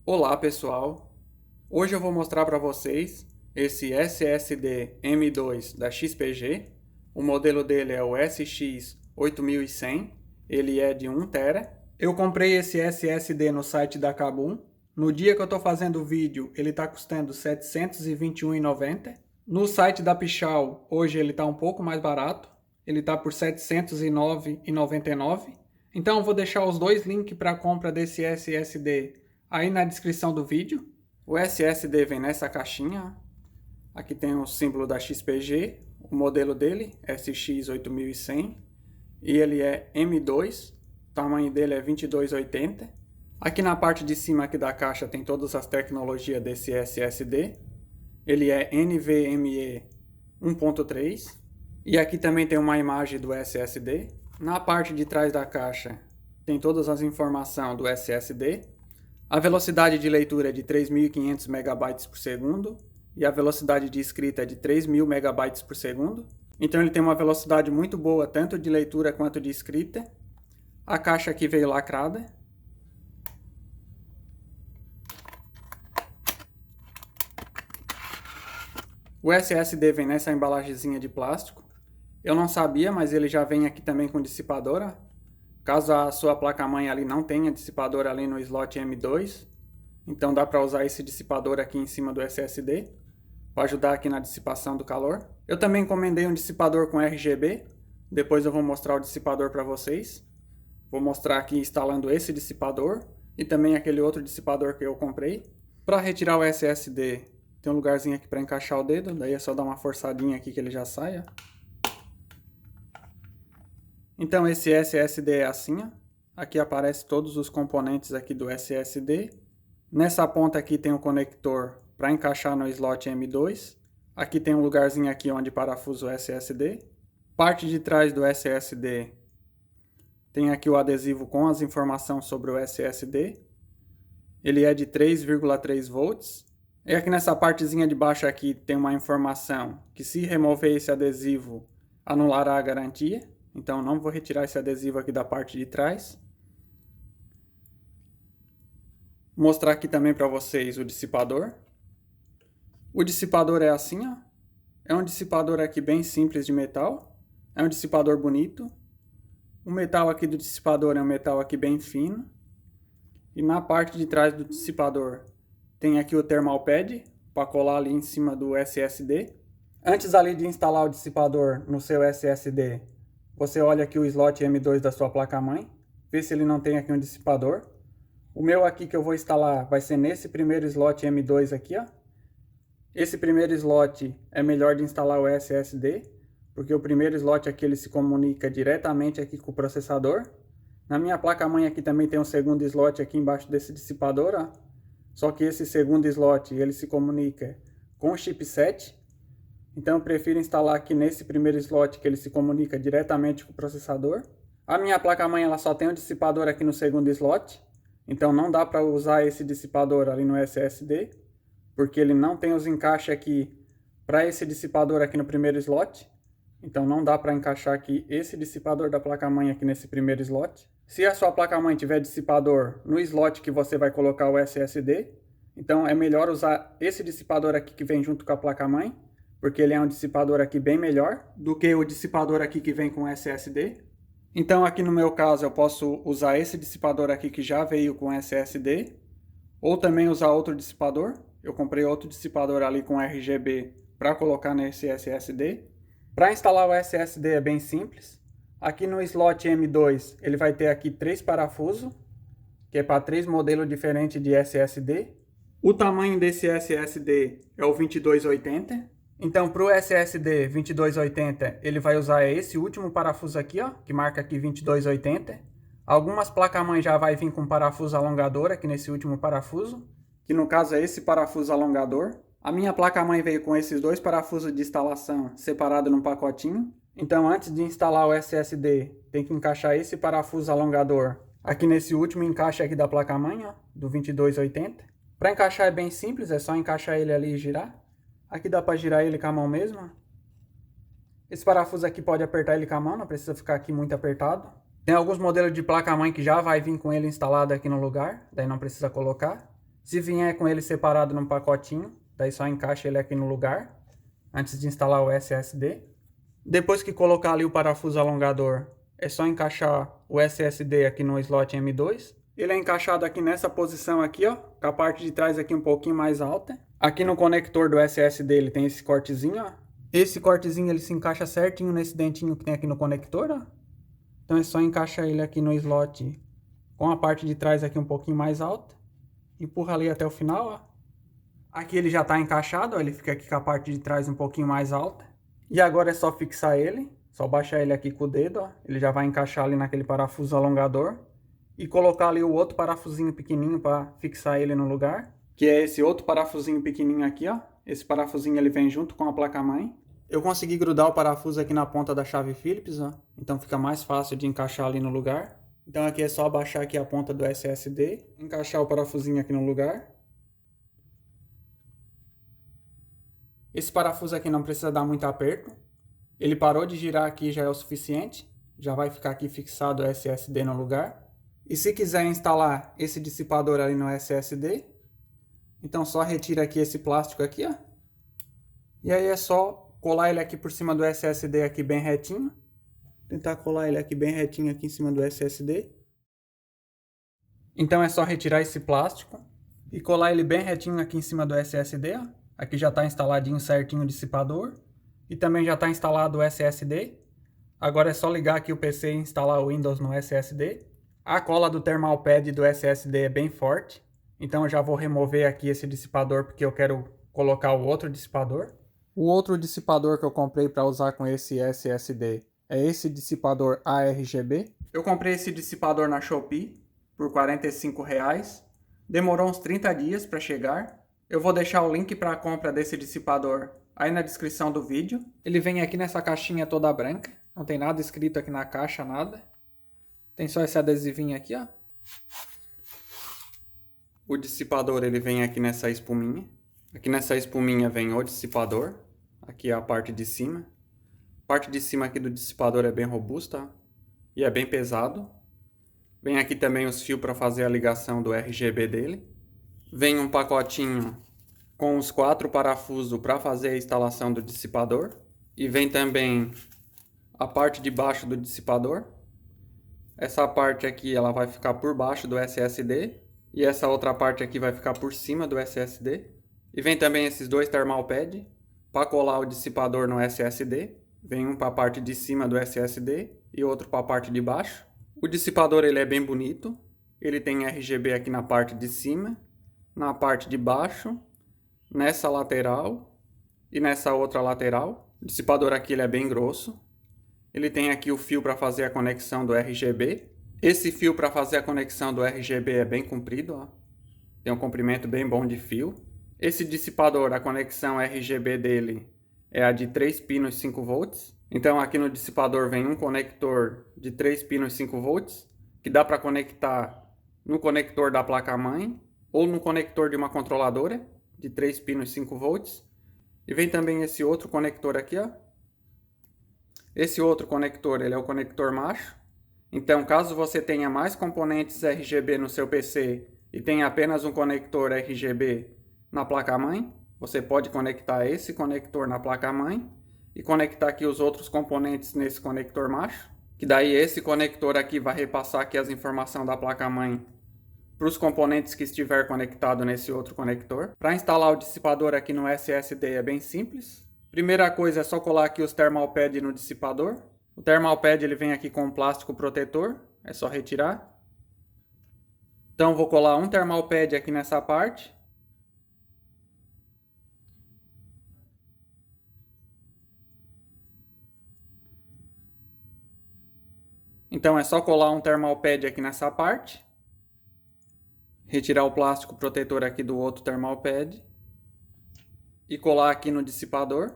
Olá pessoal, hoje eu vou mostrar para vocês esse SSD M2 da XPG. O modelo dele é o SX8100, ele é de 1 TB. Eu comprei esse SSD no site da Kabum. No dia que eu estou fazendo o vídeo ele está custando R$ 721,90. No site da Pichau hoje ele está um pouco mais barato, ele está por R$ 709,99. Então eu vou deixar os dois links para a compra desse SSD aí na descrição do vídeo. O SSD vem nessa caixinha. Aqui tem o símbolo da XPG, o modelo dele SX8100 e ele é M2, o tamanho dele é 2280. Aqui na parte de cima aqui da caixa tem todas as tecnologias desse SSD. Ele é NVMe 1.3 e aqui também tem uma imagem do SSD. Na parte de trás da caixa tem todas as informações do SSD. A velocidade de leitura é de 3.500 MB por segundo e a velocidade de escrita é de 3.000 MB por segundo. Então ele tem uma velocidade muito boa, tanto de leitura quanto de escrita. A caixa aqui veio lacrada. O SSD vem nessa embalagenzinha de plástico. Eu não sabia, mas ele já vem aqui também com dissipadora. Caso a sua placa-mãe ali não tenha dissipador ali no slot M2, então dá para usar esse dissipador aqui em cima do SSD, para ajudar aqui na dissipação do calor. Eu também encomendei um dissipador com RGB, depois eu vou mostrar o dissipador para vocês. Vou mostrar aqui instalando esse dissipador e também aquele outro dissipador que eu comprei. Para retirar o SSD, tem um lugarzinho aqui para encaixar o dedo, daí é só dar uma forçadinha aqui que ele já sai, ó. Então esse SSD é assim, ó. Aqui aparece todos os componentes aqui do SSD. Nessa ponta aqui tem o conector para encaixar no slot M2. Aqui tem um lugarzinho aqui onde parafusa o SSD. Parte de trás do SSD tem aqui o adesivo com as informações sobre o SSD. Ele é de 3,3 volts. E aqui nessa partezinha de baixo aqui tem uma informação que se remover esse adesivo anulará a garantia. Então não vou retirar esse adesivo aqui da parte de trás. Vou mostrar aqui também para vocês o dissipador. O dissipador é assim, ó. É um dissipador aqui bem simples de metal. É um dissipador bonito. O metal aqui do dissipador é um metal aqui bem fino. E na parte de trás do dissipador tem aqui o thermal pad para colar ali em cima do SSD. Antes ali de instalar o dissipador no seu SSD, você olha aqui o slot M2 da sua placa-mãe, vê se ele não tem aqui um dissipador. O meu aqui que eu vou instalar vai ser nesse primeiro slot M2 aqui, ó. Esse primeiro slot é melhor de instalar o SSD, porque o primeiro slot aqui ele se comunica diretamente aqui com o processador. Na minha placa-mãe aqui também tem um segundo slot aqui embaixo desse dissipador, ó. Só que esse segundo slot ele se comunica com o chipset. Então eu prefiro instalar aqui nesse primeiro slot que ele se comunica diretamente com o processador. A minha placa-mãe ela só tem um dissipador aqui no segundo slot. Então não dá para usar esse dissipador ali no SSD. Porque ele não tem os encaixes aqui para esse dissipador aqui no primeiro slot. Então não dá para encaixar aqui esse dissipador da placa-mãe aqui nesse primeiro slot. Se a sua placa-mãe tiver dissipador no slot que você vai colocar o SSD, então é melhor usar esse dissipador aqui que vem junto com a placa-mãe. Porque ele é um dissipador aqui bem melhor do que o dissipador aqui que vem com SSD. Então aqui no meu caso eu posso usar esse dissipador aqui que já veio com SSD. Ou também usar outro dissipador. Eu comprei outro dissipador ali com RGB para colocar nesse SSD. Para instalar o SSD é bem simples. Aqui no slot M2 ele vai ter aqui 3 parafusos. Que é para 3 modelos diferentes de SSD. O tamanho desse SSD é o 2280. Então, para o SSD 2280, ele vai usar esse último parafuso aqui, ó, que marca aqui 2280. Algumas placas-mãe já vai vir com parafuso alongador aqui nesse último parafuso, que no caso é esse parafuso alongador. A minha placa-mãe veio com esses dois parafusos de instalação separados num pacotinho. Então, antes de instalar o SSD, tem que encaixar esse parafuso alongador aqui nesse último encaixe aqui da placa-mãe, ó, do 2280. Para encaixar é bem simples, é só encaixar ele ali e girar. Aqui dá para girar ele com a mão mesmo. Esse parafuso aqui pode apertar ele com a mão, não precisa ficar aqui muito apertado. Tem alguns modelos de placa-mãe que já vai vir com ele instalado aqui no lugar, daí não precisa colocar. Se vier com ele separado num pacotinho, daí só encaixa ele aqui no lugar, antes de instalar o SSD. Depois que colocar ali o parafuso alongador, é só encaixar o SSD aqui no slot M2. Ele é encaixado aqui nessa posição aqui, ó, com a parte de trás aqui um pouquinho mais alta. Aqui no conector do SSD ele tem esse cortezinho, ó. Esse cortezinho ele se encaixa certinho nesse dentinho que tem aqui no conector, ó. Então é só encaixar ele aqui no slot com a parte de trás aqui um pouquinho mais alta. Empurra ali até o final, ó. Aqui ele já está encaixado, ó, ele fica aqui com a parte de trás um pouquinho mais alta. E agora é só fixar ele, só baixar ele aqui com o dedo, ó. Ele já vai encaixar ali naquele parafuso alongador. E colocar ali o outro parafusinho pequenininho para fixar ele no lugar. Que é esse outro parafusinho pequenininho aqui, ó. Esse parafusinho ele vem junto com a placa-mãe. Eu consegui grudar o parafuso aqui na ponta da chave Phillips, ó. Então fica mais fácil de encaixar ali no lugar. Então aqui é só abaixar aqui a ponta do SSD, encaixar o parafusinho aqui no lugar. Esse parafuso aqui não precisa dar muito aperto. Ele parou de girar aqui já é o suficiente. Já vai ficar aqui fixado o SSD no lugar. E se quiser instalar esse dissipador ali no SSD, então só retira aqui esse plástico aqui, ó. E aí é só colar ele aqui por cima do SSD aqui bem retinho. Tentar colar ele aqui bem retinho aqui em cima do SSD. Então é só retirar esse plástico e colar ele bem retinho aqui em cima do SSD, ó. Aqui já está instaladinho certinho o dissipador. E também já está instalado o SSD. Agora é só ligar aqui o PC e instalar o Windows no SSD. A cola do thermal pad do SSD é bem forte. Então eu já vou remover aqui esse dissipador porque eu quero colocar o outro dissipador. O outro dissipador que eu comprei para usar com esse SSD é esse dissipador ARGB. Eu comprei esse dissipador na Shopee por R$45. Demorou uns 30 dias para chegar. Eu vou deixar o link para a compra desse dissipador aí na descrição do vídeo. Ele vem aqui nessa caixinha toda branca. Não tem nada escrito aqui na caixa, nada. Tem só esse adesivinho aqui, ó. O dissipador ele vem aqui nessa espuminha. Aqui nessa espuminha vem o dissipador. Aqui é a parte de cima. A parte de cima aqui do dissipador é bem robusta, ó, e é bem pesado. Vem aqui também os fios para fazer a ligação do RGB dele. Vem um pacotinho com os 4 parafusos para fazer a instalação do dissipador. E vem também a parte de baixo do dissipador. Essa parte aqui ela vai ficar por baixo do SSD. E essa outra parte aqui vai ficar por cima do SSD. E vem também esses dois thermal pad para colar o dissipador no SSD. Vem um para a parte de cima do SSD e outro para a parte de baixo. O dissipador ele é bem bonito. Ele tem RGB aqui na parte de cima, na parte de baixo, nessa lateral e nessa outra lateral. O dissipador aqui ele é bem grosso. Ele tem aqui o fio para fazer a conexão do RGB. Esse fio para fazer a conexão do RGB é bem comprido, ó. Tem um comprimento bem bom de fio. Esse dissipador, a conexão RGB dele é a de 3 pinos 5 volts. Então aqui no dissipador vem um conector de 3 pinos 5 volts, que dá para conectar no conector da placa-mãe ou no conector de uma controladora de 3 pinos 5 volts. E vem também esse outro conector aqui, ó. Esse outro conector, ele é o conector macho. Então, caso você tenha mais componentes RGB no seu PC e tenha apenas um conector RGB na placa-mãe, você pode conectar esse conector na placa-mãe e conectar aqui os outros componentes nesse conector macho, que daí esse conector aqui vai repassar aqui as informações da placa-mãe para os componentes que estiver conectado nesse outro conector. Para instalar o dissipador aqui no SSD é bem simples. Primeira coisa é só colar aqui os thermal pad no dissipador. O thermal pad ele vem aqui com um plástico protetor, é só retirar. Então vou colar um thermal pad aqui nessa parte. Então é só colar um thermal pad aqui nessa parte. Retirar o plástico protetor aqui do outro thermal pad. E colar aqui no dissipador.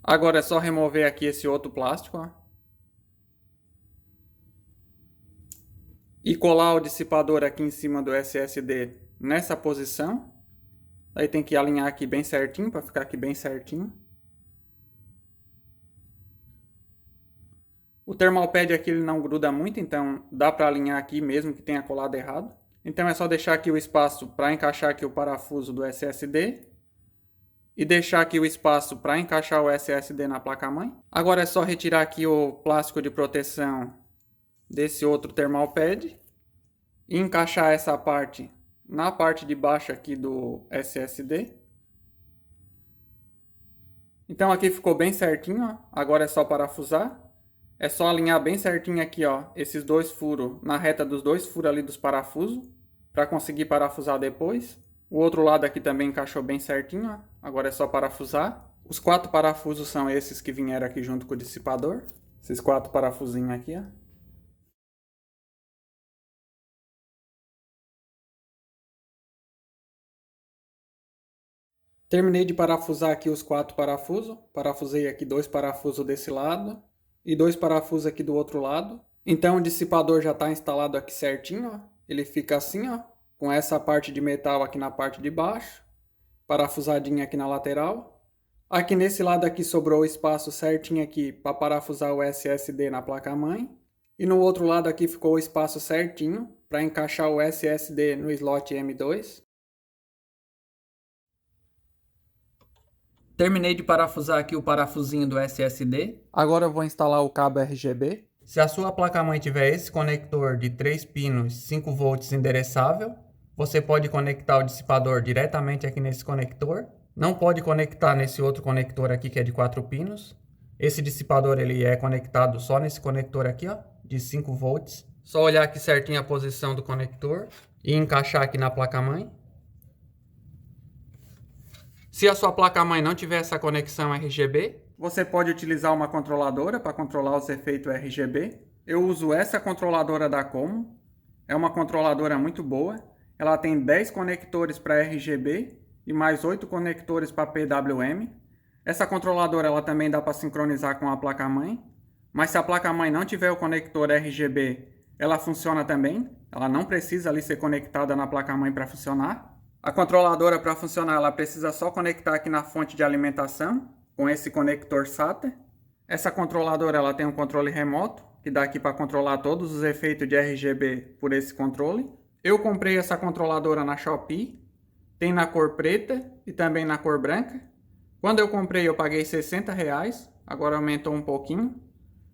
Agora é só remover aqui esse outro plástico, ó. E colar o dissipador aqui em cima do SSD nessa posição. Aí tem que alinhar aqui bem certinho, para ficar aqui bem certinho. O thermal pad aqui ele não gruda muito, então dá para alinhar aqui mesmo que tenha colado errado. Então é só deixar aqui o espaço para encaixar aqui o parafuso do SSD. E deixar aqui o espaço para encaixar o SSD na placa-mãe. Agora é só retirar aqui o plástico de proteção desse outro thermal pad. E encaixar essa parte na parte de baixo aqui do SSD. Então aqui ficou bem certinho, ó. Agora é só parafusar. É só alinhar bem certinho aqui, ó, esses dois furos na reta dos dois furos ali dos parafusos, para conseguir parafusar depois. O outro lado aqui também encaixou bem certinho, ó. Agora é só parafusar. Os 4 parafusos são esses que vieram aqui junto com o dissipador. Esses 4 parafusinhos aqui, ó. Terminei de parafusar aqui os 4 parafusos. Parafusei aqui 2 parafusos desse lado e 2 parafusos aqui do outro lado. Então o dissipador já está instalado aqui certinho, ó. Ele fica assim, ó, com essa parte de metal aqui na parte de baixo, parafusadinha aqui na lateral. Aqui nesse lado aqui sobrou o espaço certinho aqui para parafusar o SSD na placa-mãe. E no outro lado aqui ficou o espaço certinho para encaixar o SSD no slot M2. Terminei de parafusar aqui o parafusinho do SSD. Agora eu vou instalar o cabo RGB. Se a sua placa-mãe tiver esse conector de 3 pinos 5 volts endereçável, você pode conectar o dissipador diretamente aqui nesse conector. Não pode conectar nesse outro conector aqui que é de 4 pinos. Esse dissipador ele é conectado só nesse conector aqui, ó, de 5 volts. Só olhar aqui certinho a posição do conector e encaixar aqui na placa-mãe. Se a sua placa-mãe não tiver essa conexão RGB, você pode utilizar uma controladora para controlar os efeitos RGB. Eu uso essa controladora da Como. É uma controladora muito boa. Ela tem 10 conectores para RGB e mais 8 conectores para PWM. Essa controladora ela também dá para sincronizar com a placa-mãe. Mas se a placa-mãe não tiver o conector RGB, ela funciona também. Ela não precisa ali ser conectada na placa-mãe para funcionar. A controladora, para funcionar, ela precisa só conectar aqui na fonte de alimentação com esse conector SATA. Essa controladora ela tem um controle remoto, que dá aqui para controlar todos os efeitos de RGB por esse controle. Eu comprei essa controladora na Shopee, tem na cor preta e também na cor branca. Quando eu comprei eu paguei R$60, agora aumentou um pouquinho.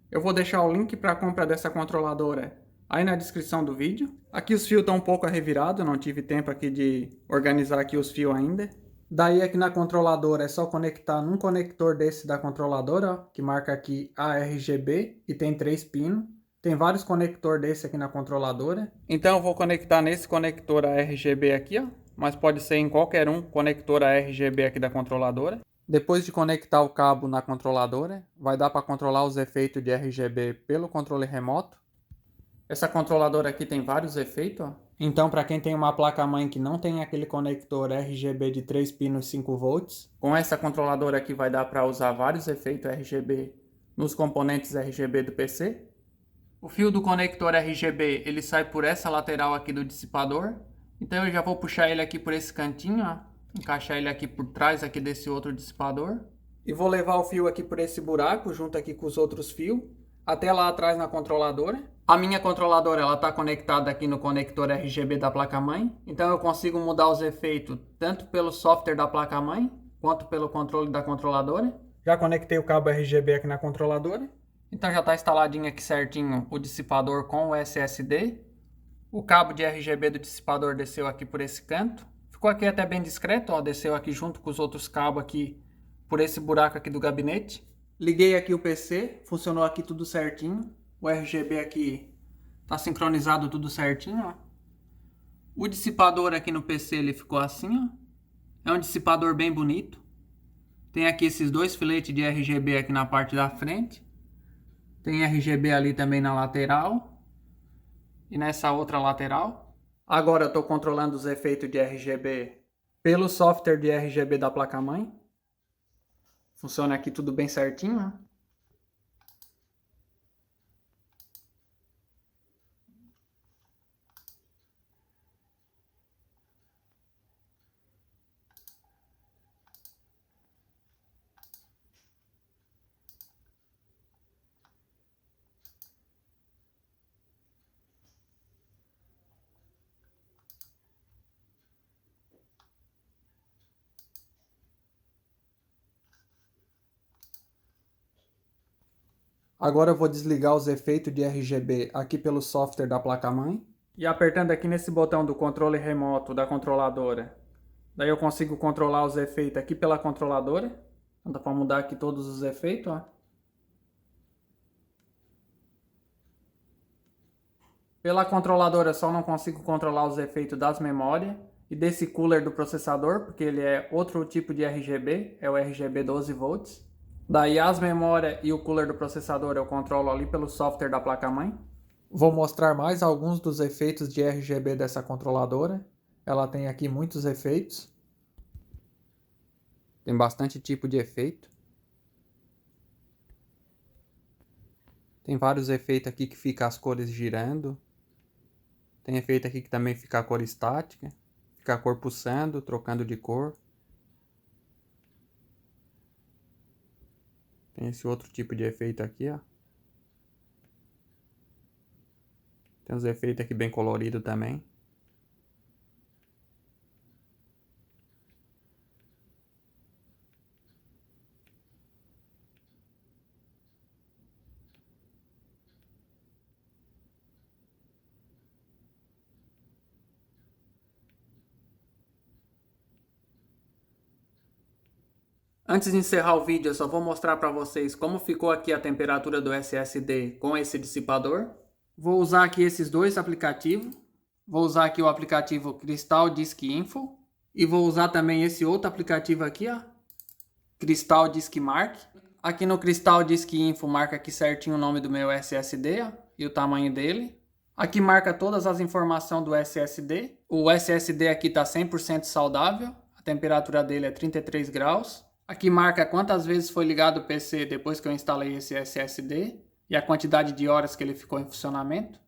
Eu vou deixar o link para a compra dessa controladora aí na descrição do vídeo. Aqui os fios estão um pouco revirados, não tive tempo aqui de organizar aqui os fios ainda. Daí aqui na controladora é só conectar num conector desse da controladora, ó, que marca aqui ARGB e tem 3 pinos. Tem vários conectores desse aqui na controladora. Então eu vou conectar nesse conector ARGB aqui, ó, mas pode ser em qualquer um conector ARGB aqui da controladora. Depois de conectar o cabo na controladora, vai dar para controlar os efeitos de RGB pelo controle remoto. Essa controladora aqui tem vários efeitos, ó. Então, para quem tem uma placa-mãe que não tem aquele conector RGB de 3 pinos 5 volts, com essa controladora aqui vai dar para usar vários efeitos RGB nos componentes RGB do PC. O fio do conector RGB, ele sai por essa lateral aqui do dissipador. Então eu já vou puxar ele aqui por esse cantinho, ó, encaixar ele aqui por trás aqui desse outro dissipador. E vou levar o fio aqui por esse buraco, junto aqui com os outros fios, até lá atrás na controladora. A minha controladora ela está conectada aqui no conector RGB da placa-mãe, então eu consigo mudar os efeitos tanto pelo software da placa-mãe quanto pelo controle da controladora. Já conectei o cabo RGB aqui na controladora, então já está instaladinho aqui certinho o dissipador com o SSD. O cabo de RGB do dissipador desceu aqui por esse canto, ficou aqui até bem discreto, ó, desceu aqui junto com os outros cabos aqui por esse buraco aqui do gabinete. Liguei aqui o PC, funcionou aqui tudo certinho. O RGB aqui tá sincronizado tudo certinho, ó. O dissipador aqui no PC ele ficou assim, ó. É um dissipador bem bonito. Tem aqui esses dois filetes de RGB aqui na parte da frente. Tem RGB ali também na lateral. E nessa outra lateral. Agora eu estou controlando os efeitos de RGB pelo software de RGB da placa-mãe. Funciona aqui tudo bem certinho, ó. Agora eu vou desligar os efeitos de RGB aqui pelo software da placa-mãe. E apertando aqui nesse botão do controle remoto da controladora, daí eu consigo controlar os efeitos aqui pela controladora. Então dá para mudar aqui todos os efeitos, ó. Pela controladora só não consigo controlar os efeitos das memórias e desse cooler do processador, porque ele é outro tipo de RGB, é o RGB 12 volts. Daí as memórias e o cooler do processador eu controlo ali pelo software da placa-mãe. Vou mostrar mais alguns dos efeitos de RGB dessa controladora. Ela tem aqui muitos efeitos. Tem bastante tipo de efeito. Tem vários efeitos aqui que fica as cores girando. Tem efeito aqui que também fica a cor estática. Fica a cor pulsando, trocando de cor. Tem esse outro tipo de efeito aqui, ó. Tem uns efeitos aqui bem coloridos também. Antes de encerrar o vídeo, eu só vou mostrar para vocês como ficou aqui a temperatura do SSD com esse dissipador. Vou usar aqui esses dois aplicativos. Vou usar aqui o aplicativo Crystal Disk Info. E vou usar também esse outro aplicativo aqui, ó. Crystal Disk Mark. Aqui no Crystal Disk Info marca aqui certinho o nome do meu SSD, ó, e o tamanho dele. Aqui marca todas as informações do SSD. O SSD aqui está 100% saudável. A temperatura dele é 33 graus. Aqui marca quantas vezes foi ligado o PC depois que eu instalei esse SSD e a quantidade de horas que ele ficou em funcionamento.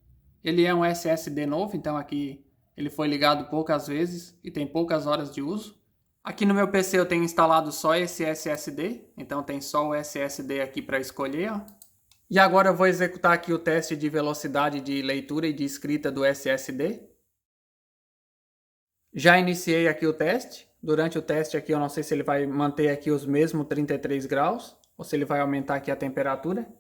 Ele é um SSD novo, então aqui ele foi ligado poucas vezes e tem poucas horas de uso. Aqui no meu PC eu tenho instalado só esse SSD, então tem só o SSD aqui para escolher, ó. E agora eu vou executar aqui o teste de velocidade de leitura e de escrita do SSD. Já iniciei aqui o teste. Durante o teste aqui eu não sei se ele vai manter aqui os mesmos 33 graus ou se ele vai aumentar aqui a temperatura.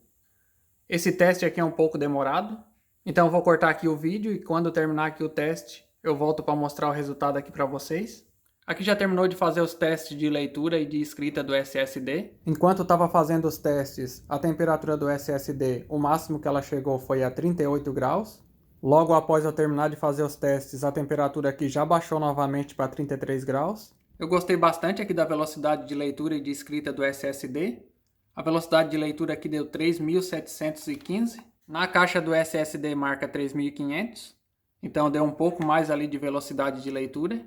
Esse teste aqui é um pouco demorado, então eu vou cortar aqui o vídeo e quando terminar aqui o teste eu volto para mostrar o resultado aqui para vocês. Aqui já terminou de fazer os testes de leitura e de escrita do SSD. Enquanto eu estava fazendo os testes, a temperatura do SSD, o máximo que ela chegou foi a 38 graus. Logo após eu terminar de fazer os testes, a temperatura aqui já baixou novamente para 33 graus. Eu gostei bastante aqui da velocidade de leitura e de escrita do SSD. A velocidade de leitura aqui deu 3.715. Na caixa do SSD marca 3.500. Então deu um pouco mais ali de velocidade de leitura.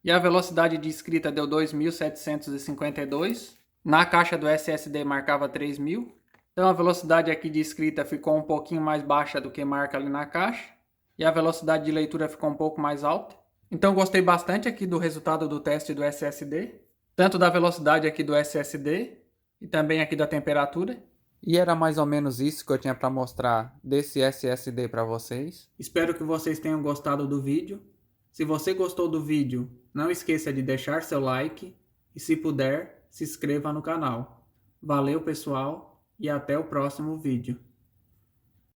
E a velocidade de escrita deu 2.752. Na caixa do SSD marcava 3.000. Então a velocidade aqui de escrita ficou um pouquinho mais baixa do que marca ali na caixa. E a velocidade de leitura ficou um pouco mais alta. Então gostei bastante aqui do resultado do teste do SSD. Tanto da velocidade aqui do SSD e também aqui da temperatura. E era mais ou menos isso que eu tinha para mostrar desse SSD para vocês. Espero que vocês tenham gostado do vídeo. Se você gostou do vídeo, não esqueça de deixar seu like. E se puder, se inscreva no canal. Valeu pessoal! E até o próximo vídeo.